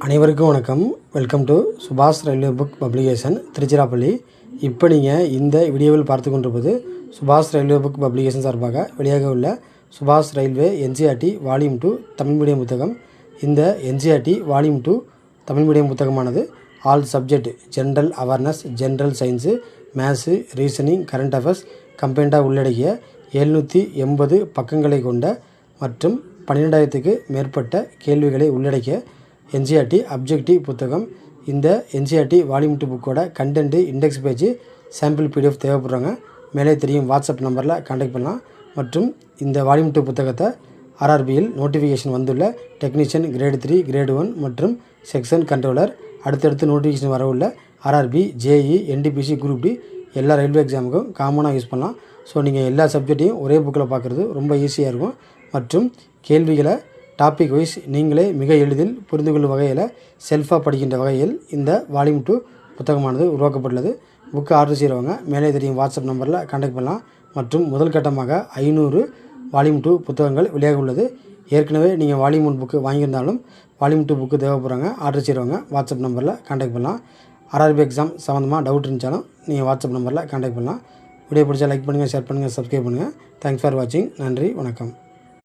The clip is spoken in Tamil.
அனைவருக்கும் வணக்கம். வெல்கம் டு சுபாஷ் ரயில்வே புக் பப்ளிகேஷன் திருச்சிராப்பள்ளி. இப்போ நீங்கள் இந்த வீடியோவில் பார்த்து கொண்டிருப்பது சுபாஷ் ரயில்வே புக் பப்ளிகேஷன் சார்பாக வெளியாக உள்ள Subash railway NCRT volume 2 Tamil medium புத்தகம். இந்த என்சிஆர்டி வால்யூம் 2 தமிழ் மீடியம் புத்தகமானது all subject general awareness, general science, maths, reasoning, current affairs கம்பைண்டாக உள்ளடக்கிய 780 பக்கங்களை கொண்ட மற்றும் 12,000க்கு மேற்பட்ட கேள்விகளை உள்ளடக்கிய என்சிஆர்டி அப்ஜெக்டிவ் புத்தகம். இந்த என்சிஆர்டி வால்யூம் 2 புக்கோட content, index page, sample PDF தேவைப்படுறாங்க. மேலே தெரியும் வாட்ஸ்அப் நம்பரில் கான்டாக்ட் பண்ணலாம். மற்றும் இந்த வால்யூம் 2 புத்தகத்தை ஆர்ஆர்பியில் நோட்டிஃபிகேஷன் வந்துள்ள டெக்னீஷியன் கிரேட் 3, கிரேட் 1 மற்றும் செக்ஷன் கண்ட்ரோலர் அடுத்தடுத்து நோட்டிஃபிகேஷன் வரவுள்ள RRB, JE, NTPC, group D எல்லா ரயில்வே எக்ஸாமுக்கும் காமனாக யூஸ் பண்ணலாம். ஸோ நீங்கள் எல்லா சப்ஜெக்டையும் ஒரே புக்கில் பார்க்குறது ரொம்ப ஈஸியாக இருக்கும். மற்றும் கேள்விகளை டாபிக் வைஸ் நீங்களே மிக எளிதில் புரிந்து கொள்ளும் வகையில் செல்ஃபாக படிக்கின்ற வகையில் இந்த வால்யூம் 2 புத்தகமானது உருவாக்கப்பட்டுள்ளது. புக்கு ஆர்டர் செய்கிறவங்க மேலே தெரியும் வாட்ஸ்அப் நம்பரில் கான்டாக்ட் பண்ணலாம். மற்றும் முதல் கட்டமாக 500 வால்யூம் 2 புத்தகங்கள் வெளியாக உள்ளது. ஏற்கனவே நீங்கள் வால்யூம் 1 புக்கு வாங்கியிருந்தாலும் வால்யூம் 2 புக்கு தேவைப்படுறாங்க. ஆர்டர் செய்கிறவங்க வாட்ஸ்அப் நம்பரில் கான்டாக்ட் பண்ணலாம். ஆர்ஆர்பி எக்ஸாம் சம்மந்தமாக டவுட் இருந்துச்சாலும் நீங்கள் வாட்ஸ்அப் நம்பரில் கான்டாக்ட் பண்ணலாம். வீடியோ பிடிச்சா லைக் பண்ணுங்கள், ஷேர் பண்ணுங்கள், சப்ஸ்கிரைப் பண்ணுங்கள். தேங்க்ஸ் ஃபார் வாட்சிங். நன்றி, வணக்கம்.